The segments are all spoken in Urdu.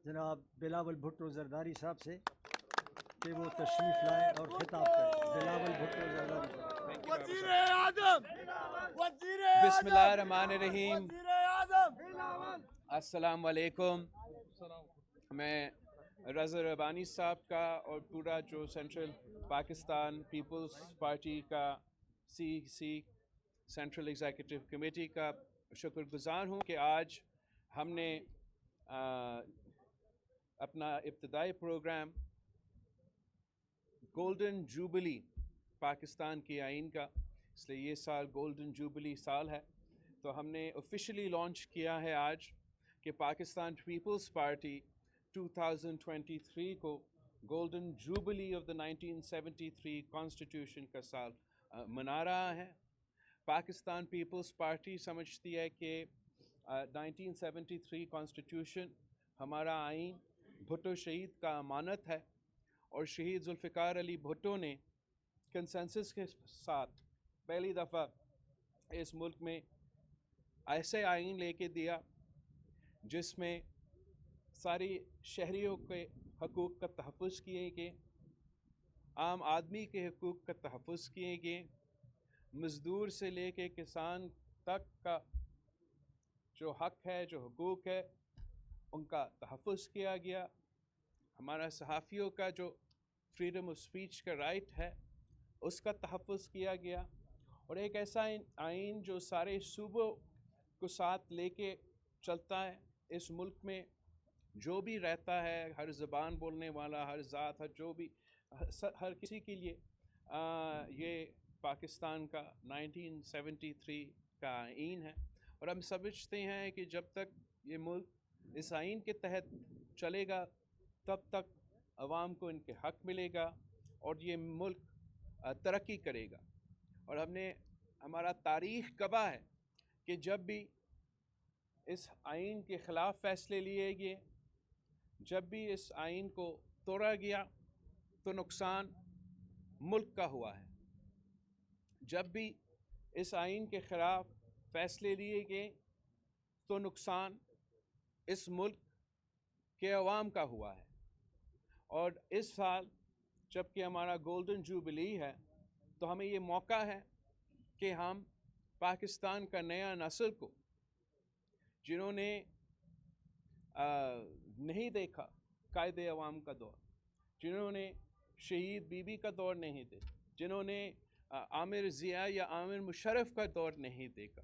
جناب بلاول بھٹو زرداری صاحب سے کہ وہ تشریف لائیں اور خطاب کریں. بلاول بھٹو زرداری صاحب. وزیر اعظم بسم اللہ الرحمن الرحیم. السلام علیکم. میں رضا ربانی صاحب کا اور پورا جو سینٹرل پاکستان پیپلز پارٹی کا سی سینٹرل ایگزیکٹو کمیٹی کا شکر گزار ہوں کہ آج ہم نے اپنا ابتدائی پروگرام گولڈن جوبلی پاکستان کے آئین کا، اس لیے یہ سال گولڈن جوبلی سال ہے، تو ہم نے آفیشلی لانچ کیا ہے آج کہ پاکستان پیپلز پارٹی 2023 کو golden jubilee of the 1973 constitution کا سال منا رہا ہے. پاکستان پیپلز پارٹی سمجھتی ہے کہ 1973 کانسٹیٹیوشن ہمارا آئین بھٹو شہید کا امانت ہے، اور شہید ذوالفقار علی بھٹو نے کنسنسس کے ساتھ پہلی دفعہ اس ملک میں ایسے آئین لے کے دیا جس میں ساری شہریوں کے حقوق کا تحفظ کیے گئے، عام آدمی کے حقوق کا تحفظ کیے گئے، مزدور سے لے کے کسان تک کا جو حق ہے، جو حقوق ہے، ان کا تحفظ کیا گیا. ہمارا صحافیوں کا جو فریڈم آف اسپیچ کا رائٹ ہے اس کا تحفظ کیا گیا، اور ایک ایسا آئین جو سارے صوبوں کو ساتھ لے کے چلتا ہے. اس ملک میں جو بھی رہتا ہے، ہر زبان بولنے والا، ہر ذات، ہر کسی کے لیے یہ پاکستان کا 1973 کا آئین ہے. اور ہم سمجھتے ہیں کہ جب تک یہ ملک اس آئین کے تحت چلے گا تب تک عوام کو ان کے حق ملے گا اور یہ ملک ترقی کرے گا. اور ہمارا تاریخ گواہ ہے کہ جب بھی اس آئین کے خلاف فیصلے لیے گئے، جب بھی اس آئین کو توڑا گیا تو نقصان ملک کا ہوا ہے. جب بھی اس آئین کے خلاف فیصلے لیے گئے تو نقصان اس ملک کے عوام کا ہوا ہے. اور اس سال جب کہ ہمارا گولڈن جوبلی ہے تو ہمیں یہ موقع ہے کہ ہم پاکستان کا نیا نسل کو، جنہوں نے نہیں دیکھا قائد عوام کا دور، جنہوں نے شہید بی بی کا دور نہیں دیکھا، جنہوں نے عامر ضیاء یا عامر مشرف کا دور نہیں دیکھا،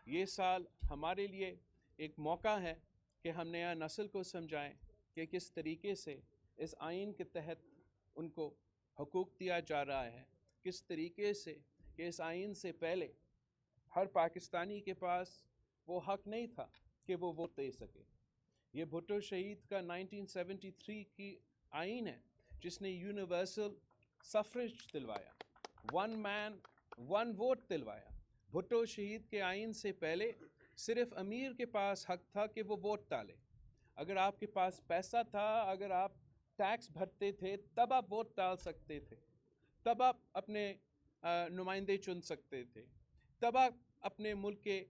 یہ سال ہمارے لیے ایک موقع ہے کہ ہم نیا نسل کو سمجھائیں کہ کس طریقے سے اس آئین کے تحت ان کو حقوق دیا جا رہا ہے، کس طریقے سے کہ اس آئین سے پہلے ہر پاکستانی کے پاس وہ حق نہیں تھا کہ وہ ووٹ دے سکے. یہ بھٹو شہید کا 1973 کی آئین ہے جس نے یونیورسل سفریج دلوایا، ون مین ون ووٹ دلوایا. بھٹو شہید کے آئین سے پہلے صرف امیر کے پاس حق تھا کہ وہ ووٹ ڈالے. اگر آپ کے پاس پیسہ تھا، اگر آپ ٹیکس بھرتے تھے تب آپ ووٹ ڈال سکتے تھے، تب آپ اپنے نمائندے چن سکتے تھے، تب آپ اپنے ملک کے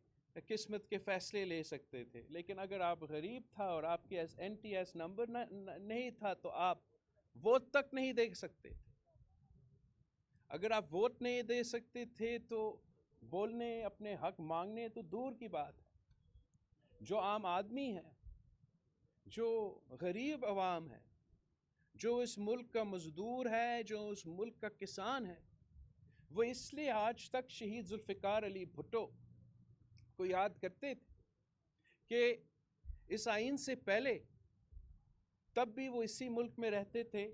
قسمت کے فیصلے لے سکتے تھے. لیکن اگر آپ غریب تھا اور آپ کے NTS نمبر نہیں تھا تو آپ ووٹ تک نہیں دے سکتے تھے. اگر آپ ووٹ نہیں دے سکتے تھے تو بولنے، اپنے حق مانگنے تو دور کی بات ہے. جو عام آدمی ہے، جو غریب عوام ہے، جو اس ملک کا مزدور ہے، جو اس ملک کا کسان ہے، وہ اس لیے آج تک شہید ذوالفقار علی بھٹو کو یاد کرتے تھے کہ اس آئین سے پہلے تب بھی وہ اسی ملک میں رہتے تھے،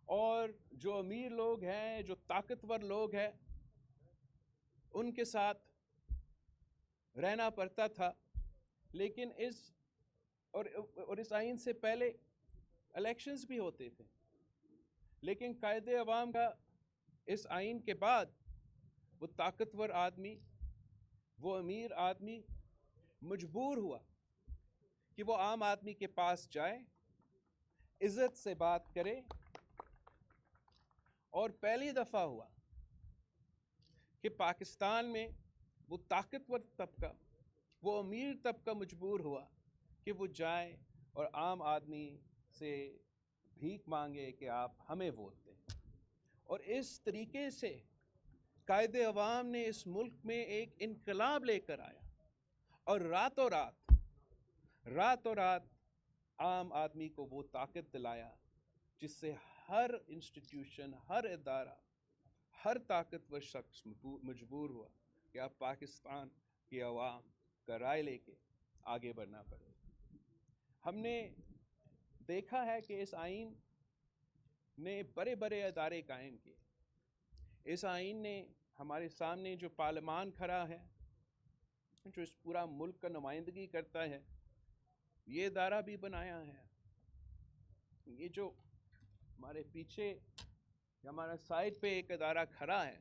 اور جو امیر لوگ ہیں، جو طاقتور لوگ ہیں، ان کے ساتھ رہنا پڑتا تھا. لیکن اس آئین سے پہلے الیکشنز بھی ہوتے تھے، لیکن قائد عوام کا اس آئین کے بعد وہ طاقتور آدمی، وہ امیر آدمی مجبور ہوا کہ وہ عام آدمی کے پاس جائے، عزت سے بات کرے. اور پہلی دفعہ ہوا کہ پاکستان میں وہ طاقتور طبقہ، وہ امیر طبقہ مجبور ہوا کہ وہ جائے اور عام آدمی سے بھیک مانگے کہ آپ ہمیں ووٹ دیں. اور اس طریقے سے قائد عوام نے اس ملک میں ایک انقلاب لے کر آیا اور راتوں رات عام آدمی کو وہ طاقت دلایا جس سے ہر انسٹیٹیوشن، ہر ادارہ، ہر طاقتور شخص مجبور ہوا کہ اب پاکستان کی عوام کا رائے لے کے آگے بڑھنا پڑے. ہم نے دیکھا ہے کہ اس آئین نے بڑے بڑے ادارے قائم کیے. اس آئین نے ہمارے سامنے جو پارلیمان کھڑا ہے، جو اس پورا ملک کا نمائندگی کرتا ہے، یہ ادارہ بھی بنایا ہے. یہ جو ہمارے پیچھے ہمارا سائڈ پہ ایک ادارہ کھڑا ہے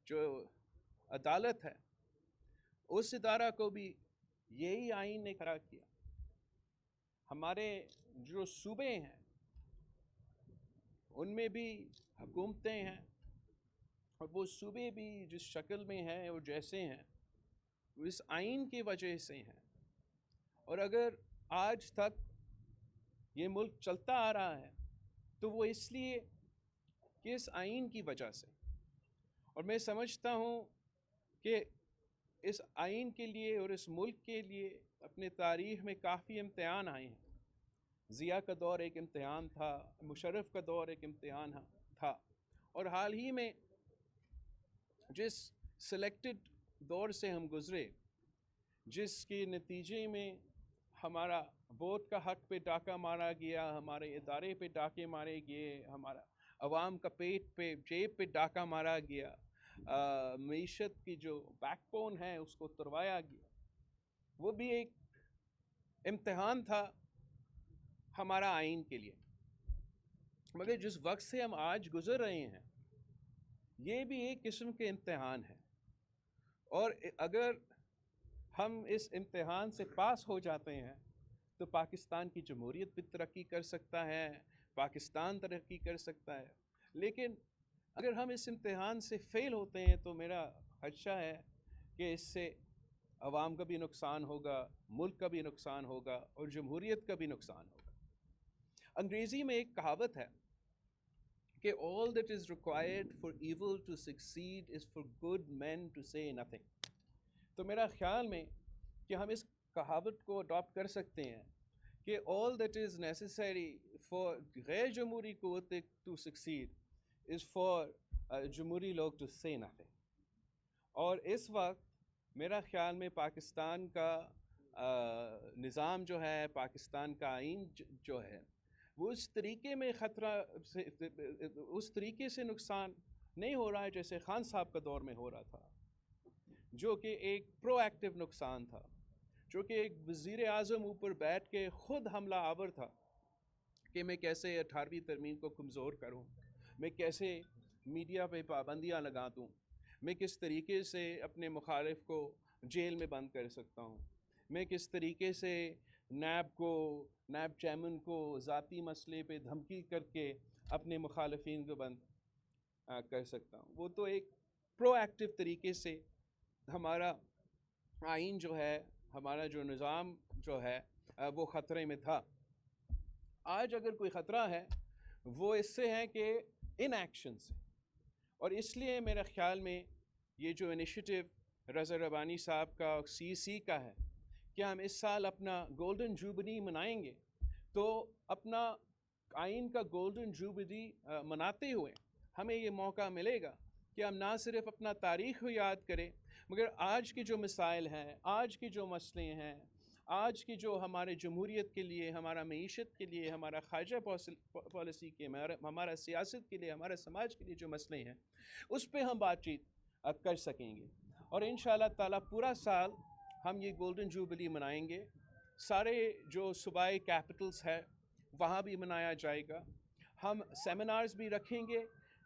جو عدالت ہے، اس ادارہ کو بھی یہی آئین نے کھڑا کیا. ہمارے جو صوبے ہیں ان میں بھی حکومتیں ہیں، اور وہ صوبے بھی جس شکل میں ہیں اور جیسے ہیں وہ اس آئین کی وجہ سے ہیں. اور اگر آج تک یہ ملک چلتا آ رہا ہے تو وہ اس لیے کہ اس آئین کی وجہ سے. اور میں سمجھتا ہوں کہ اس آئین کے لیے اور اس ملک کے لیے اپنے تاریخ میں کافی امتحان آئے ہیں. ضیاء کا دور ایک امتحان تھا، مشرف کا دور ایک امتحان تھا، اور حال ہی میں جس سلیکٹڈ دور سے ہم گزرے، جس کے نتیجے میں ہمارا ووٹ کا حق پہ ڈاکہ مارا گیا، ہمارے ادارے پہ ڈاکے مارے گئے، ہمارا عوام کا پیٹ پہ، جیب پہ ڈاکہ مارا گیا، معیشت کی جو بیک بون ہے اس کو تروایا گیا. وہ بھی ایک امتحان تھا ہمارا آئین کے لیے. مگر جس وقت سے ہم آج گزر رہے ہیں یہ بھی ایک قسم کے امتحان ہے. اور اگر ہم اس امتحان سے پاس ہو جاتے ہیں تو پاکستان کی جمہوریت بھی ترقی کر سکتا ہے، پاکستان ترقی کر سکتا ہے. لیکن اگر ہم اس امتحان سے فیل ہوتے ہیں تو میرا خدشہ ہے کہ اس سے عوام کا بھی نقصان ہوگا، ملک کا بھی نقصان ہوگا، اور جمہوریت کا بھی نقصان ہوگا. انگریزی میں ایک کہاوت ہے کہ all that is required for evil to succeed is for good men to say nothing. تو میرا خیال میں کہ ہم اس کہاوت کو اڈاپٹ کر سکتے ہیں کہ all that is necessary for غیر جمہوری قوت to succeed is for جمہوری لوگ to say nothing. اور اس وقت میرا خیال میں پاکستان کا نظام جو ہے، پاکستان کا آئین جو ہے، وہ اس طریقے میں خطرہ سے، اس طریقے سے نقصان نہیں ہو رہا ہے جیسے خان صاحب کا دور میں ہو رہا تھا، جو کہ ایک پرو ایکٹیو نقصان تھا، جو کہ ایک وزیر اعظم اوپر بیٹھ کے خود حملہ آور تھا کہ میں کیسے 18ویں ترمیم کو کمزور کروں، میں کیسے میڈیا پہ پابندیاں لگا دوں، میں کس طریقے سے اپنے مخالف کو جیل میں بند کر سکتا ہوں، میں کس طریقے سے نیب چیئرمین کو ذاتی مسئلے پہ دھمکی کر کے اپنے مخالفین کو بند کر سکتا ہوں. وہ تو ایک پرو ایکٹیو طریقے سے ہمارا آئین جو ہے، ہمارا جو نظام جو ہے وہ خطرے میں تھا. آج اگر کوئی خطرہ ہے وہ اس سے ہے کہ ان ایکشن سے. اور اس لیے میرا خیال میں یہ جو انیشیٹو رضا ربانی صاحب کا CC کا ہے کہ ہم اس سال اپنا گولڈن جوبلی منائیں گے، تو اپنا آئین کا گولڈن جوبلی مناتے ہوئے ہمیں یہ موقع ملے گا کہ ہم نہ صرف اپنا تاریخ کو یاد کریں، مگر آج کی جو مسائل ہیں، آج کی جو مسئلے ہیں، آج کی جو ہمارے جمہوریت کے لیے، ہمارا معیشت کے لیے، ہمارا خارجہ پالیسی کے، ہمارا سیاست کے لیے، ہمارا سماج کے لیے جو مسئلے ہیں اس پہ ہم بات چیت کر سکیں گے. اور انشاءاللہ تعالیٰ پورا سال ہم یہ گولڈن جوبلی منائیں گے. سارے جو صوبائی کیپٹلز ہے وہاں بھی منایا جائے گا. ہم سیمینارز بھی رکھیں گے،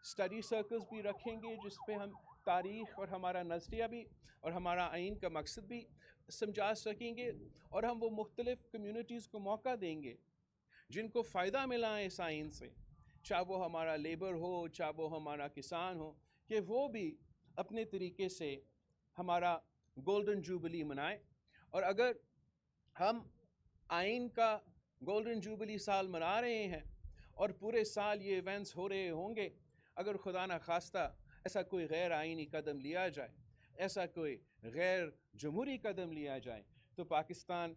اسٹڈی سرکلز بھی رکھیں گے جس پہ ہم تاریخ اور ہمارا نظریہ بھی اور ہمارا آئین کا مقصد بھی سمجھا سکیں گے. اور ہم وہ مختلف کمیونٹیز کو موقع دیں گے جن کو فائدہ ملا ہے اس آئین سے، چاہے وہ ہمارا لیبر ہو، چاہے وہ ہمارا کسان ہو، کہ وہ بھی اپنے طریقے سے ہمارا گولڈن جوبلی منائے. اور اگر ہم آئین کا گولڈن جوبلی سال منا رہے ہیں اور پورے سال یہ ایونٹس ہو رہے ہوں گے، اگر خدا نہ خواستہ ایسا کوئی غیر آئینی قدم لیا جائے، ایسا کوئی غیر جمہوری قدم لیا جائے، تو پاکستان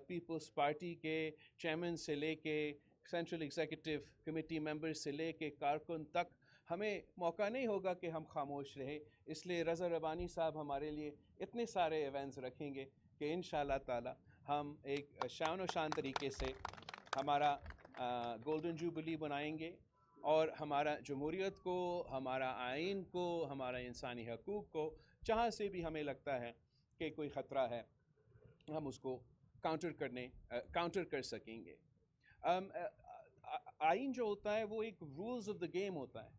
پیپلز پارٹی کے چیئرمین سے لے کے سینٹرل ایگزیکٹو کمیٹی ممبر سے لے کے کارکن تک ہمیں موقع نہیں ہوگا کہ ہم خاموش رہے. اس لیے رضا ربانی صاحب ہمارے لیے اتنے سارے ایونٹس رکھیں گے کہ انشاءاللہ تعالی ہم ایک شان و شان طریقے سے ہمارا گولڈن جوبلی بنائیں گے اور ہمارا جمہوریت کو، ہمارا آئین کو، ہمارا انسانی حقوق کو جہاں سے بھی ہمیں لگتا ہے کہ کوئی خطرہ ہے ہم اس کو کاؤنٹر کر سکیں گے. آئین جو ہوتا ہے وہ ایک رولز آف دا گیم ہوتا ہے،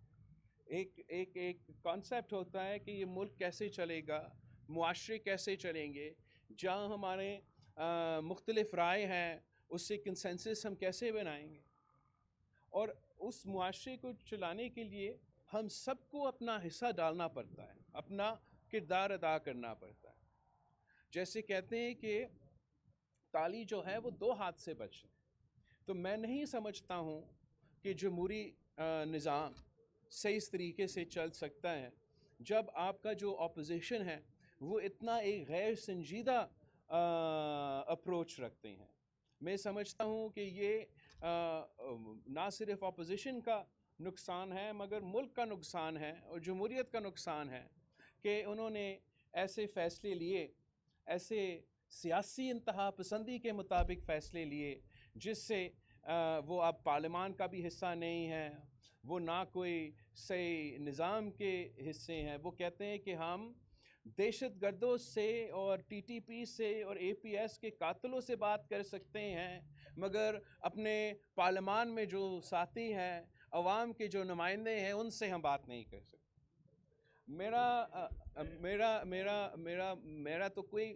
ایک کانسیپٹ ہوتا ہے کہ یہ ملک کیسے چلے گا، معاشرے کیسے چلیں گے، جہاں ہمارے مختلف رائے ہیں اس سے کنسنسس ہم کیسے بنائیں گے. اور اس معاشرے کو چلانے کے لیے ہم سب کو اپنا حصہ ڈالنا پڑتا ہے، اپنا کردار ادا کرنا پڑتا ہے. جیسے کہتے ہیں کہ تالی جو ہے وہ دو ہاتھ سے بجتی ہے، تو میں نہیں سمجھتا ہوں کہ جمہوری نظام صحیح طریقے سے چل سکتا ہے جب آپ کا جو اپوزیشن ہے وہ اتنا ایک غیر سنجیدہ اپروچ رکھتے ہیں. میں سمجھتا ہوں کہ یہ نہ صرف اپوزیشن کا نقصان ہے مگر ملک کا نقصان ہے اور جمہوریت کا نقصان ہے کہ انہوں نے ایسے فیصلے لیے، ایسے سیاسی انتہا پسندی کے مطابق فیصلے لیے جس سے وہ اب پارلیمان کا بھی حصہ نہیں ہے، وہ نہ کوئی صحیح نظام کے حصے ہیں. وہ کہتے ہیں کہ ہم دہشت گردوں سے اور ٹی ٹی پی سے اور اے پی ایس کے قاتلوں سے بات کر سکتے ہیں مگر اپنے پارلیمان میں جو ساتھی ہیں، عوام کے جو نمائندے ہیں، ان سے ہم بات نہیں کر سکتے. میرا تو کوئی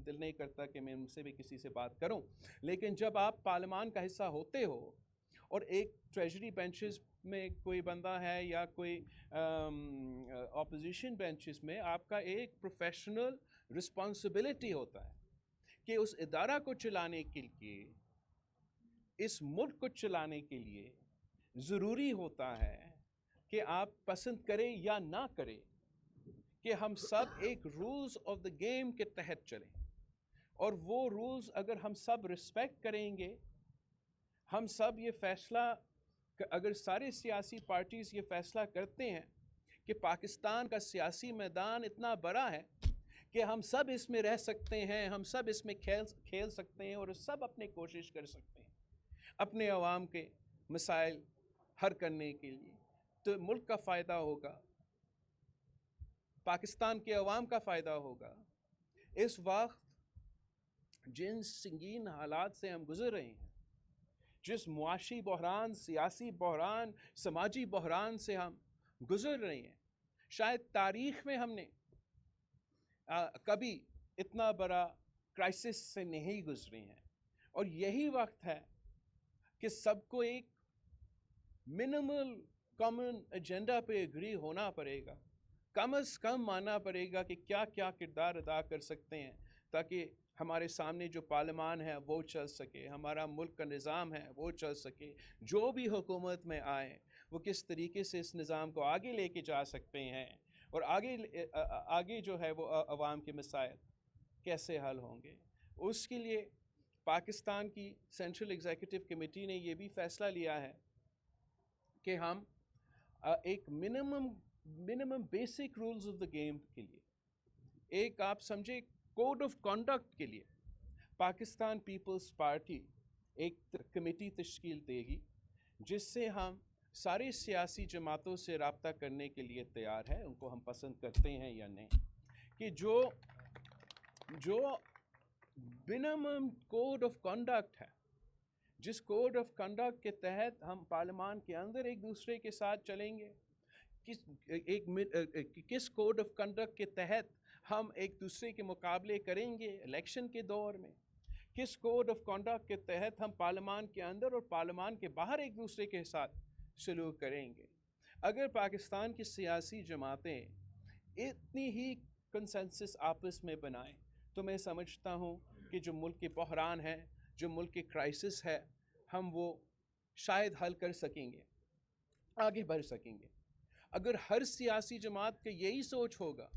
دل نہیں کرتا کہ میں ان سے بھی کسی سے بات کروں، لیکن جب آپ پارلیمان کا حصہ ہوتے ہو اور ایک ٹریجری بینچز میں کوئی بندہ ہے یا کوئی اپوزیشن بینچز میں، آپ کا ایک پروفیشنل رسپانسبلٹی ہوتا ہے کہ اس ادارہ کو چلانے کے لیے، اس ملک کو چلانے کے لیے ضروری ہوتا ہے کہ آپ پسند کریں یا نہ کریں کہ ہم سب ایک رولز آف دا گیم کے تحت چلیں. اور وہ رولز اگر ہم سب رسپیکٹ کریں گے، ہم سب یہ فیصلہ، اگر سارے سیاسی پارٹیز یہ فیصلہ کرتے ہیں کہ پاکستان کا سیاسی میدان اتنا بڑا ہے کہ ہم سب اس میں رہ سکتے ہیں، ہم سب اس میں کھیل سکتے ہیں اور سب اپنے کوشش کر سکتے ہیں اپنے عوام کے مسائل حل کرنے کے لیے، تو ملک کا فائدہ ہوگا، پاکستان کے عوام کا فائدہ ہوگا. اس وقت جن سنگین حالات سے ہم گزر رہے ہیں، جس معاشی بحران، سیاسی بحران، سماجی بحران سے ہم گزر رہے ہیں، شاید تاریخ میں ہم نے کبھی اتنا بڑا کرائسس سے نہیں گزرے ہیں. اور یہی وقت ہے کہ سب کو ایک منیمل کامن ایجنڈا پہ اگری ہونا پڑے گا، کم از کم ماننا پڑے گا کہ کیا کیا کردار ادا کر سکتے ہیں تاکہ ہمارے سامنے جو پارلیمان ہے وہ چل سکے، ہمارا ملک کا نظام ہے وہ چل سکے، جو بھی حکومت میں آئیں وہ کس طریقے سے اس نظام کو آگے لے کے جا سکتے ہیں اور آگے جو ہے وہ عوام کے مسائل کیسے حل ہوں گے. اس کے لیے پاکستان کی سینٹرل ایگزیکٹو کمیٹی نے یہ بھی فیصلہ لیا ہے کہ ہم ایک minimum basic rules of the game کے لیے، ایک آپ سمجھے کوڈ آف کانڈکٹ کے لیے پاکستان پیپلز پارٹی ایک کمیٹی تشکیل دے گی جس سے ہم سارے سیاسی جماعتوں سے رابطہ کرنے کے لیے تیار ہے، ان کو ہم پسند کرتے ہیں یا نہیں، کہ جو منیمم کوڈ آف کنڈکٹ ہے، جس کوڈ آف کنڈکٹ کے تحت ہم پارلیمان کے اندر ایک دوسرے کے ساتھ چلیں گے، کس کوڈ آف کنڈکٹ کے تحت ہم ایک دوسرے کے مقابلے کریں گے الیکشن کے دور میں، کس کوڈ آف کنڈکٹ کے تحت ہم پارلیمان کے اندر اور پارلیمان کے باہر ایک دوسرے کے ساتھ سلوک کریں گے. اگر پاکستان کی سیاسی جماعتیں اتنی ہی کنسنسس آپس میں بنائیں تو میں سمجھتا ہوں کہ جو ملک کے بحران ہیں، جو ملک کے کرائسس ہے ہم وہ شاید حل کر سکیں گے، آگے بڑھ سکیں گے۔ اگر ہر سیاسی جماعت کا یہی سوچ ہوگا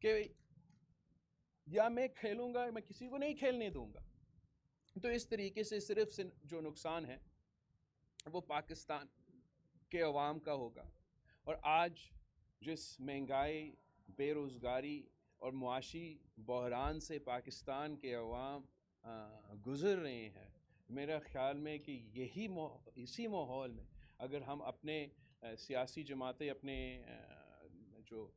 کہ یا میں کھیلوں گا میں کسی کو نہیں کھیلنے دوں گا، تو اس طریقے سے صرف جو نقصان ہے وہ پاکستان کے عوام کا ہوگا۔ اور آج جس مہنگائی، بے روزگاری اور معاشی بحران سے پاکستان کے عوام گزر رہے ہیں، میرا خیال میں کہ اسی ماحول میں اگر ہم اپنے سیاسی جماعتیں اپنے جو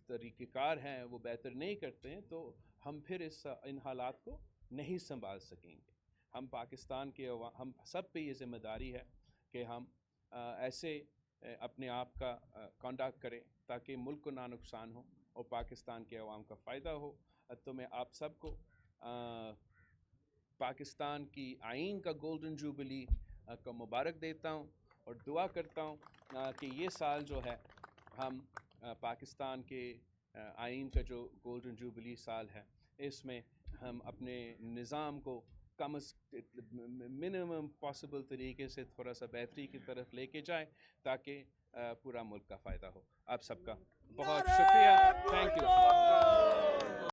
طریقہ کار ہیں وہ بہتر نہیں کرتے ہیں تو ہم پھر ان حالات کو نہیں سنبھال سکیں گے۔ ہم پاکستان کے ہم سب پہ یہ ذمہ داری ہے کہ ہم ایسے اپنے آپ کا کنڈکٹ کریں تاکہ ملک کو نہ نقصان ہو اور پاکستان کے عوام کا فائدہ ہو۔ تو میں آپ سب کو پاکستان کی آئین کا گولڈن جوبلی کا مبارک دیتا ہوں اور دعا کرتا ہوں کہ یہ سال جو ہے ہم پاکستان کے آئین کا جو گولڈن جوبلی سال ہے اس میں ہم اپنے نظام کو منیمم پاسبل طریقے سے تھوڑا سا بہتری کی طرف لے کے جائیں تاکہ پورا ملک کا فائدہ ہو۔ آپ سب کا بہت شکریہ، تھینک یو۔